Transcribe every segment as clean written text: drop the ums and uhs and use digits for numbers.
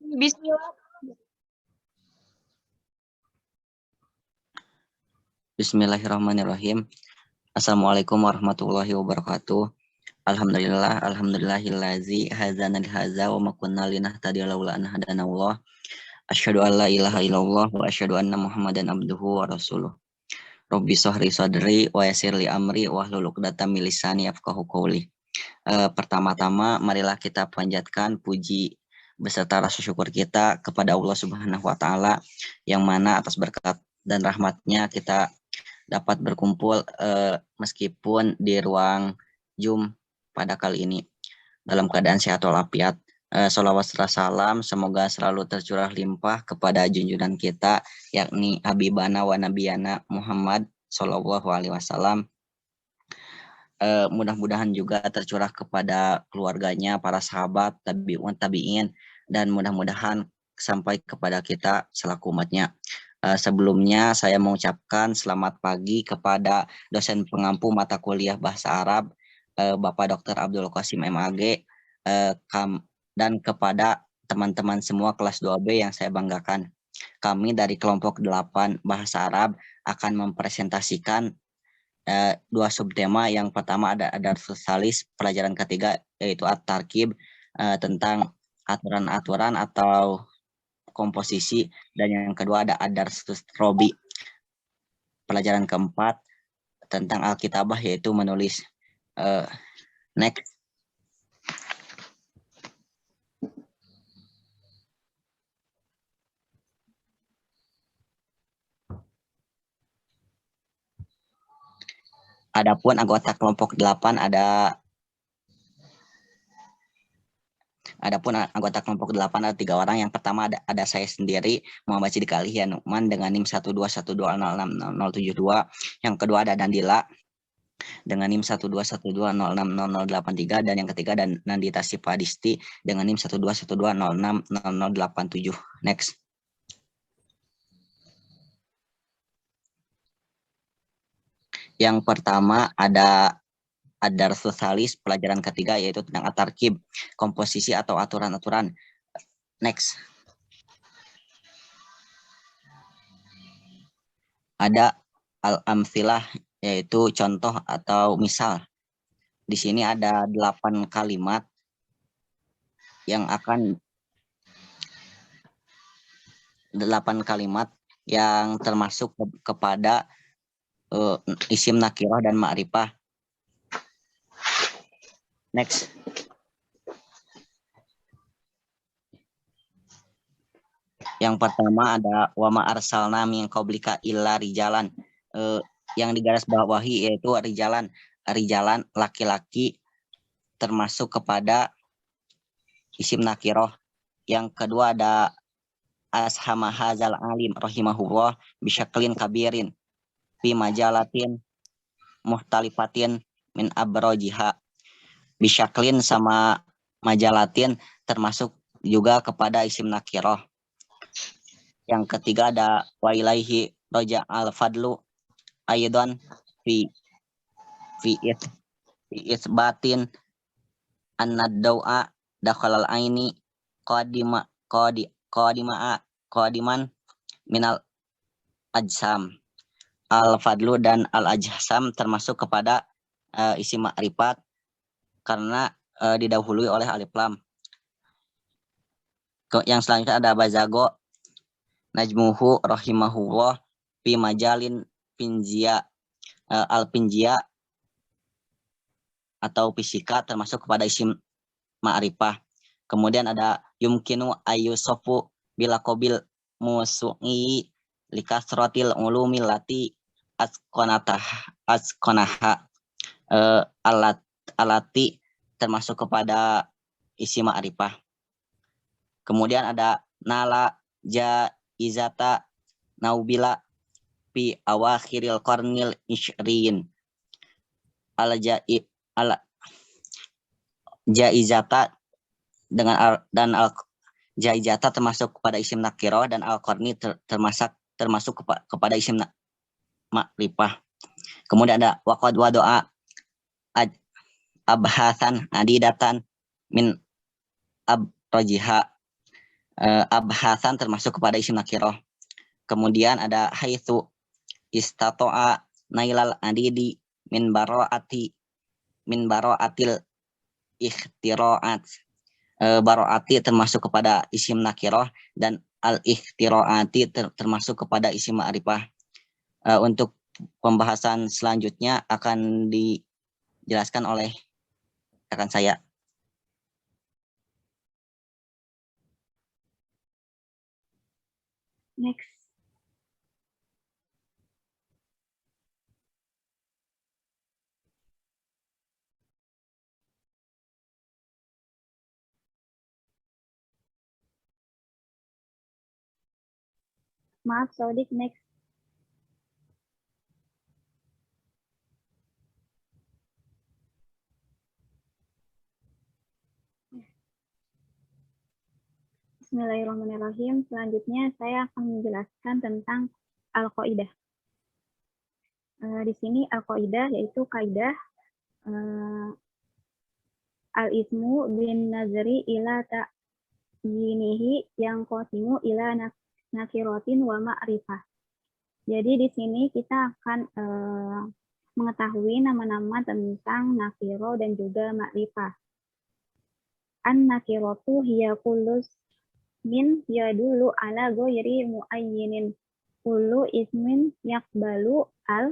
Bismillah. Bismillahirrahmanirrahim. Assalamualaikum warahmatullahi wabarakatuh. Alhamdulillahillazi hadzana li hadza wa ma kunna linahtadiya laula an hadanallah. Asyhadu an la ilaha illallah wa asyhadu anna Muhammadan abduhu wa rasuluh. Rabbi shrah sadri wa yassir li amri wahlul 'uqdatam min lisani yafqahu qawli. Pertama-tama marilah kita panjatkan puji beserta rasa syukur kita kepada Allah Subhanahu wa taala yang mana atas berkat dan rahmatnya kita dapat berkumpul meskipun di ruang Zoom pada kali ini dalam keadaan sehat walafiat. Sholawat serta salam semoga selalu tercurah limpah kepada junjungan kita yakni Habibana wa Nabiyana Muhammad Sallallahu Alaihi Wasallam. Mudah-mudahan juga tercurah kepada keluarganya, para sahabat, tabi'in, dan mudah-mudahan sampai kepada kita selaku umatnya. Sebelumnya saya mengucapkan selamat pagi kepada dosen pengampu mata kuliah Bahasa Arab, Bapak Dr. Abdul Qasim MAG, dan kepada teman-teman semua kelas 2B yang saya banggakan. Kami dari kelompok 8 Bahasa Arab akan mempresentasikan dua subtema. Yang pertama ada Salis pelajaran ketiga yaitu At-Tarkib tentang aturan-aturan atau komposisi, dan yang kedua ada Adarsus Robi pelajaran keempat tentang Alkitabah yaitu menulis. Next. Adapun anggota kelompok 8 ada 3 orang. Yang pertama ada saya sendiri, Muhammad Sidik Ali Nukman dengan NIM 12120606072. Yang kedua ada Nandila dengan NIM 12120606083, dan yang ketiga ada Nandita Sipadisti dengan NIM 12120606087. Next. Yang pertama ada Adarsus Salis pelajaran ketiga yaitu tentang At-Tarkib, komposisi atau aturan-aturan. Next. Ada Al-Amthilah yaitu contoh atau misal. Di sini ada 8 kalimat yang termasuk kepada isim nakirah dan ma'rifah. Next. Yang pertama ada wa ma arsalna min qablika illa rijalan. Yang digaris bawahi yaitu rijalan laki-laki termasuk kepada isim nakirah. Yang kedua ada ashama hazal alim rahimahullah bisyaklin kabirin fi majalatin muhtalifatin min abrojiha. Bisyaklin sama majalatin termasuk juga kepada isim nakirah. Yang ketiga ada wa ilaihi roja al fadlu aidan fi isbatin annad-dawa dakhalal aini qadiman minal ajsam. Al-fadlu dan al-ajsam termasuk kepada isim ma'rifat karena didahului oleh alif lam. Yang selanjutnya ada Bazago najmuhu rahimahullah fi majalin pinjia al-pinjia atau fisika termasuk kepada isim ma'rifah. Kemudian ada yumkinu ayyusofu bila qabil musu'i likasratil ulumil lati asqonaha alati termasuk kepada isim ma'rifah. Kemudian ada nala jaizata naubila fi awakhiril qarnil isyrin. Jaizata dan jaizata termasuk kepada isim nakirah, dan al-qarni termasuk kepada isim ma'rifah. Kemudian ada waqad wadoa abhasan adidatan min abrojiha abhasan termasuk kepada isim nakiroh. Kemudian ada haitsu istato'a nailal adidi min baro'atil ikhtiro'at. Baro'ati termasuk kepada isim nakiroh dan al-ikhtiro'ati termasuk kepada isim ma'rifah. Untuk pembahasan selanjutnya akan dijelaskan oleh rekan saya. Next. Maaf, Sodik, next. Bismillahirrahmanirrahim. Selanjutnya saya akan menjelaskan tentang al-qaidah. Di sini al-qaidah yaitu kaidah al-ismu bin nazari ila ta'yinihi yang qasimu ila nakiratin wa ma'rifah. Jadi di sini kita akan mengetahui nama-nama tentang nakiro dan juga ma'rifah. An-nakiratu hiya kullus min yadullu ala ghairi muayyinin kullu ismin yaqbalu al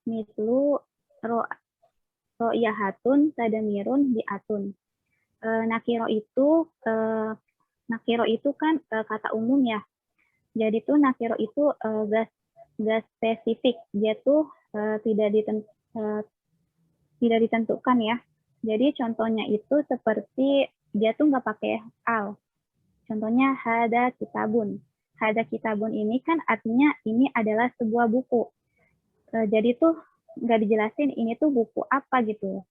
mislu ro'yahatun tadamirun bi'atun. Nakiro itu kan kata umum ya. Jadi tuh nakiro itu gak spesifik, dia tuh tidak ditentukan ya. Jadi contohnya itu seperti dia tuh nggak pakai al. Contohnya hada kitabun. Hada kitabun ini kan artinya ini adalah sebuah buku. Jadi tuh nggak dijelasin ini tuh buku apa gitu.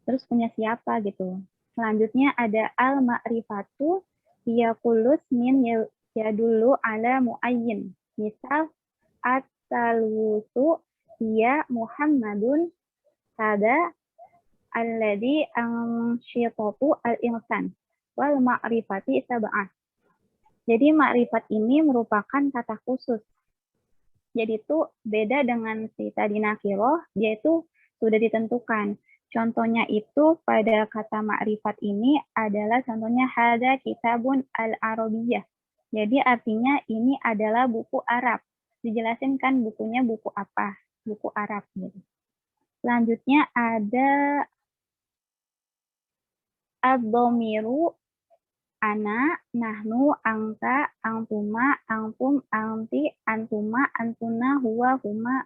Terus punya siapa gitu. Selanjutnya ada al-ma'rifatu hiya kullus min yadullu ala muayyin. Misal at-talwusu hiya Muhammadun hada alladhi ansyitatu al-insan wal ma'rifati sab'ah. Jadi ma'rifat ini merupakan kata khusus. Jadi itu beda dengan si tadi nakiroh, dia itu sudah ditentukan. Contohnya itu pada kata ma'rifat ini adalah contohnya hada kitabun al-arabiyah. Jadi artinya ini adalah buku Arab. Dijelasin kan bukunya buku apa? Buku Arab. Gitu. Selanjutnya ada ad-dhamiru ana, nahnu, angka, angtuma, angtum, anti, antuma, antuna, huwa, huma,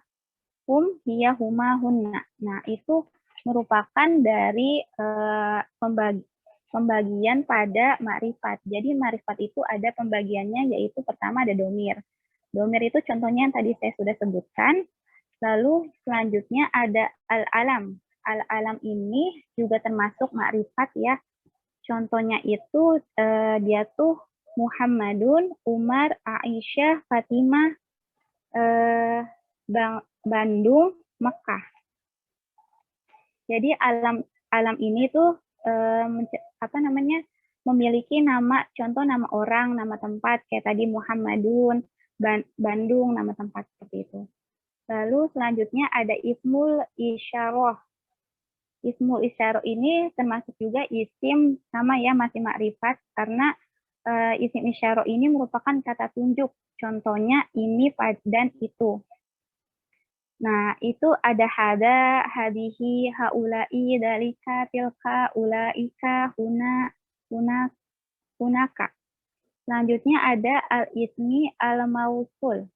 hum, hiya, huma, hunna. Nah, itu merupakan dari pembagian pada ma'rifat. Jadi ma'rifat itu ada pembagiannya, yaitu pertama ada domir. Domir itu contohnya yang tadi saya sudah sebutkan. Lalu selanjutnya ada al-alam. Al-alam ini juga termasuk ma'rifat ya. Contohnya itu dia tuh Muhammadun, Umar, Aisyah, Fatimah, Bandung, Mekah. Jadi alam ini tuh memiliki nama, contoh nama orang, nama tempat kayak tadi Muhammadun, Bandung, nama tempat seperti itu. Lalu selanjutnya ada ismul isyarah. Ismul isyarah ini termasuk juga isim sama ya, masih makrifat karena isim isyarah ini merupakan kata tunjuk. Contohnya ini dan itu. Nah, itu ada hada, hadihi, haulai, dalika, tilka, ulaika, hunaka. Selanjutnya ada al-ismi al-mausul.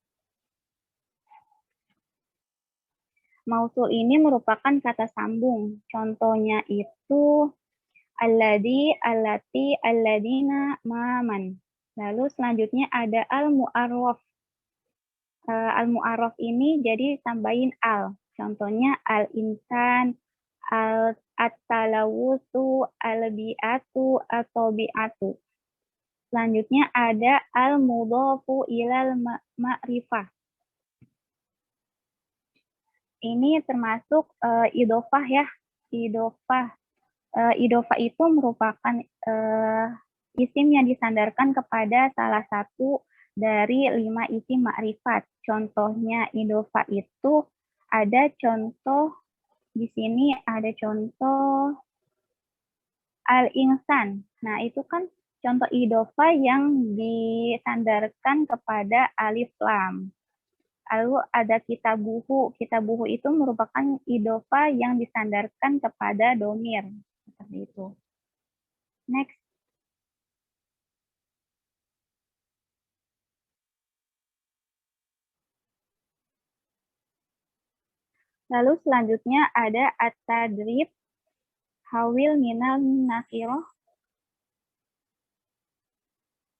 Mausul ini merupakan kata sambung. Contohnya itu alladhi, allati, alladina, maman. Lalu selanjutnya ada al-mu'arraf. Al-mu'arraf ini jadi tambahin al. Contohnya al-insan, at-talawusu, al-bi'atu, atau bi'atu. Selanjutnya ada al-mudhafu ilal ma'rifah. Ini termasuk idofah ya. Idofah itu merupakan isim yang disandarkan kepada salah satu dari 5 isim ma'rifat. Contohnya idofa itu ada contoh di sini ada contoh al-insan. Nah, itu kan contoh idofa yang disandarkan kepada alif lam. Lalu ada kitabuhu. Kitabuhu itu merupakan idofa yang disandarkan kepada domir. Seperti itu. Next. Lalu selanjutnya ada at-tadrib hawil minal nakiroh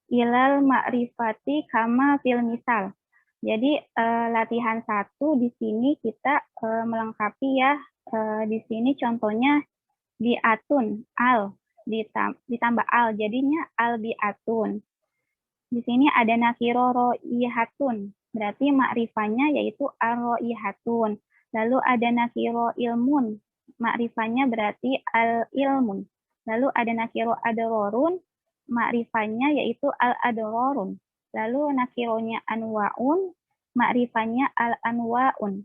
ilal ma'rifati kama fil misal. Jadi latihan 1 di sini kita melengkapi ya. Di sini contohnya bi'atun, al, ditambah al, jadinya al bi'atun. Di sini ada nakiro ro'ihatun, berarti makrifahnya yaitu ar-ro'ihatun. Lalu ada nakiro ilmun, makrifahnya berarti al-ilmun. Lalu ada nakiro adrorun, makrifahnya yaitu al-adrorun. Lalu nakironya anwa'un, makrifahnya al-anwa'un.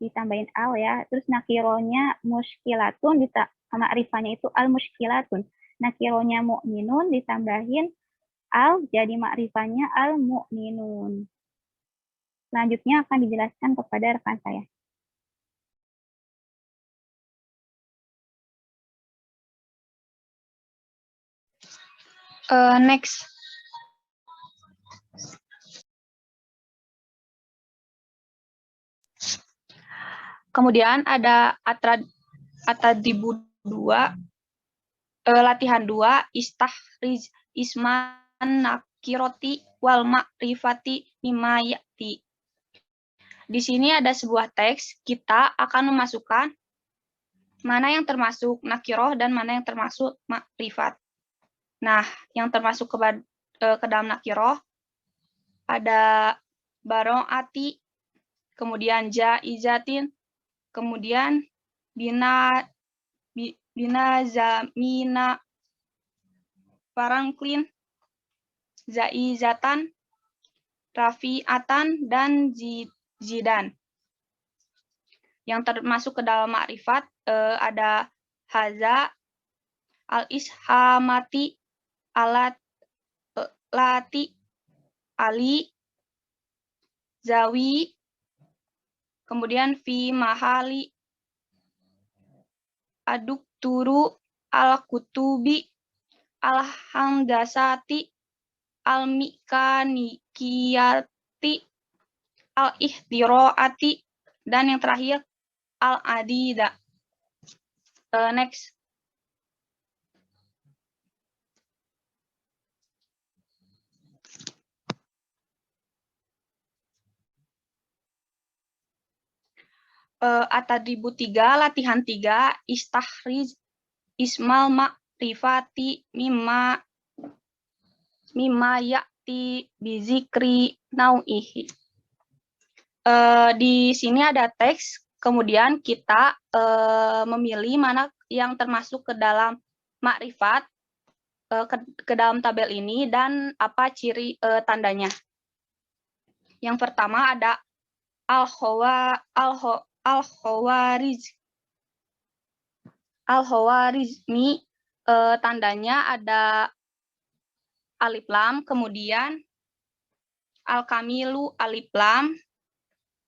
Ditambahin al ya. Terus nakironya muskilatun, makrifahnya itu al-muskilatun. Nakironya mu'minun ditambahin al, jadi makrifahnya al-mu'minun. Selanjutnya akan dijelaskan kepada rekan saya. Next. Kemudian ada atadribu 2, latihan 2, istahriz isman nakiroti wal ma'rifati mimma ya'ti. Di sini ada sebuah teks, kita akan memasukkan mana yang termasuk nakiroh dan mana yang termasuk ma'rifat. Nah, yang termasuk ke dalam nakiroh ada baro'ati, kemudian jaizatin, kemudian bina zamina Franklin, zaizatan, rafi'atan, dan zidan. Yang termasuk ke dalam makrifat ada haza, al-ishamati, alat lati, ali, zawi, kemudian fi mahali, aduk turu, al-kutubi, al-handasati, al-mikanikiyati, al-ihtiroati, dan yang terakhir al-adida. Next. Atadribu 3, latihan 3, istahriz ismal ma'rifati mimma ya'ti bizikri nau'ihi. Di sini ada teks, kemudian kita memilih mana yang termasuk ke dalam makrifat, ke dalam tabel ini, dan apa ciri tandanya. Yang pertama ada al-khawarizmi, tandanya ada alif lam, kemudian al-kamilu alif lam,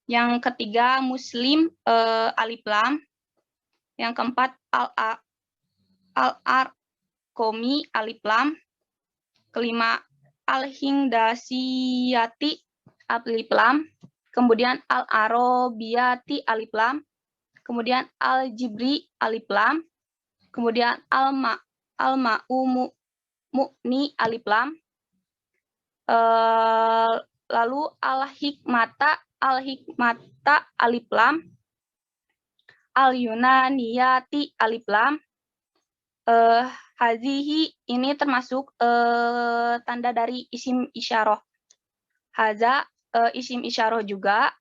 yang ketiga muslim alif lam, yang keempat al-arkomi alif lam, kelima al-hindasiyati alif lam, kemudian al-arobiyati alif lam, kemudian al-jibri alif lam, kemudian al-ma'umuni alif lam, lalu al-hikmata alif lam, al-yunaniyati alif lam. Hazihi ini termasuk tanda dari isim isyarah. Haza isim isyarah juga.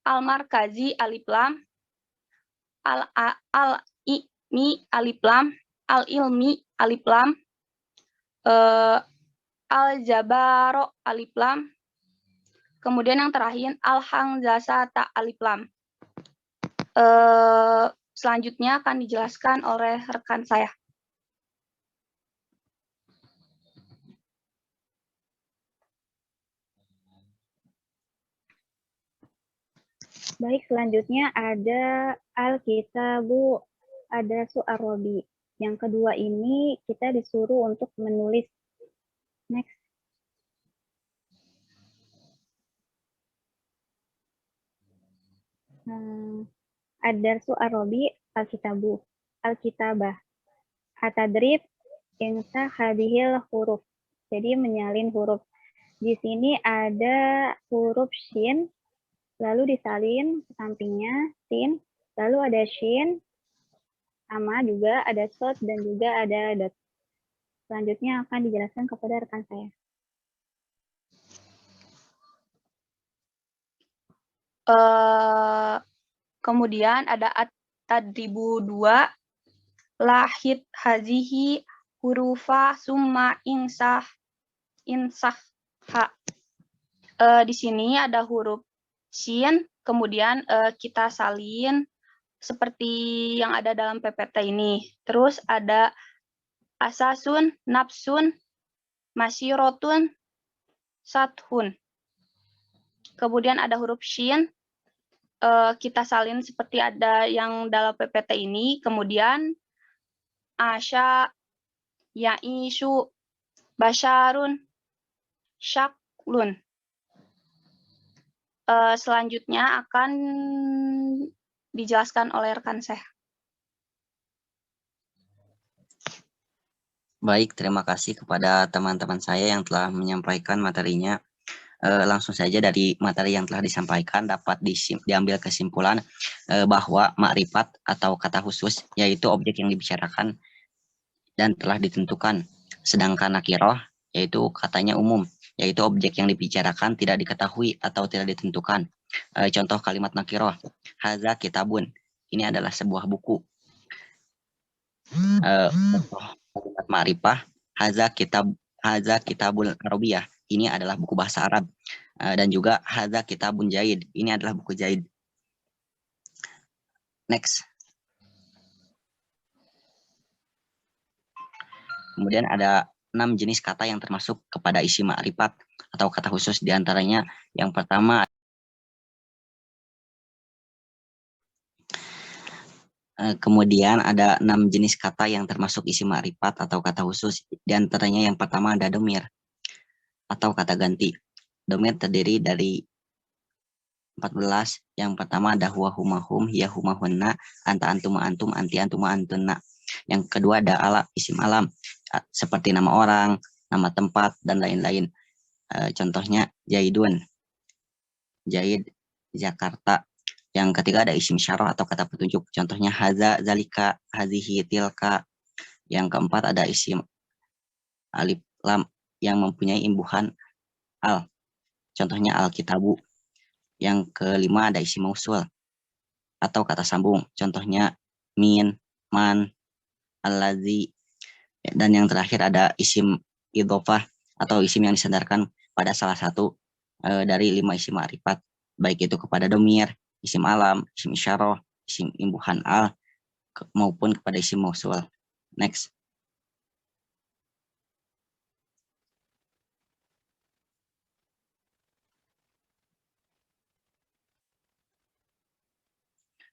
Al-markazi alif lam, al-ilmi alif lam, al-ilmi alif lam, Al-Jabaro alif lam. Kemudian yang terakhir Al-Hamzah ta alif lam. Selanjutnya akan dijelaskan oleh rekan saya. Baik, selanjutnya ada Al-Kitabu, ada Su'ar-Robi. Yang kedua ini kita disuruh untuk menulis. Next. Ad-Darsu Ar-Robi, Al-Kitabu, Al-Kitabah. Atadrib, Insa hadihil huruf. Jadi menyalin huruf. Di sini ada huruf shin, lalu disalin ke sampingnya sin, lalu ada shin, sama juga ada sod dan juga ada dot. Selanjutnya akan dijelaskan kepada rekan saya. Kemudian ada at-tadribu 2, lahid hazihi hurufa summa insah ha. Di sini ada huruf shin, kemudian kita salin seperti yang ada dalam PPT ini. Terus ada asasun, nafsun, masyirotun, sathun. Kemudian ada huruf shin, kita salin seperti ada yang dalam PPT ini. Kemudian asya, ya'ishu, basyarun, syaklun. Selanjutnya akan dijelaskan oleh rekan saya. Baik, terima kasih kepada teman-teman saya yang telah menyampaikan materinya. Langsung saja dari materi yang telah disampaikan dapat diambil kesimpulan bahwa makrifat atau kata khusus yaitu objek yang dibicarakan dan telah ditentukan. Sedangkan nakiroh yaitu katanya umum, yaitu objek yang dibicarakan tidak diketahui atau tidak ditentukan. Contoh kalimat nakiroh, haza kitabun, ini adalah sebuah buku. Kalimat ma'rifah, haza kitabul arabiyah, ini adalah buku bahasa Arab. Dan juga haza kitabun jaid, ini adalah buku jaid. Next. Kemudian ada 6 jenis kata yang termasuk kepada isi ma'rifat atau kata khusus, diantaranya yang pertama kemudian ada 6 jenis kata yang termasuk isi ma'rifat atau kata khusus, diantaranya yang pertama ada domir atau kata ganti. Domir terdiri dari 14, yang pertama ada huwa huma hum, hiya huma hunna, anta antuma antum, anti antuma antunna. Yang kedua ada ala, isim alam, seperti nama orang, nama tempat, dan lain-lain. Contohnya Jaidun, Jaid, Jakarta. Yang ketiga ada isim syarah atau kata petunjuk, contohnya haza, zalika, hazihi, tilka. Yang keempat ada isim alif lam yang mempunyai imbuhan al, contohnya al-kitabu. Yang kelima ada isim mausul atau kata sambung, contohnya min, man, allazi. Dan yang terakhir ada isim idhofah atau isim yang disandarkan pada salah satu dari 5 isim ma'rifat, baik itu kepada domir, isim alam, isim isyarah, isim imbuhan al, maupun kepada isim mausul. Next.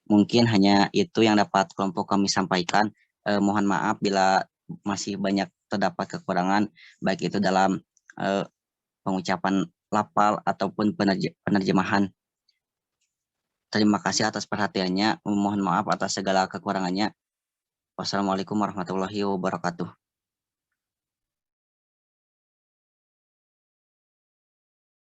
Mungkin hanya itu yang dapat kelompok kami sampaikan. Mohon maaf bila masih banyak terdapat kekurangan, baik itu dalam pengucapan lafal ataupun penerjemahan. Terima kasih atas perhatiannya. Mohon maaf atas segala kekurangannya. Wassalamualaikum warahmatullahi wabarakatuh.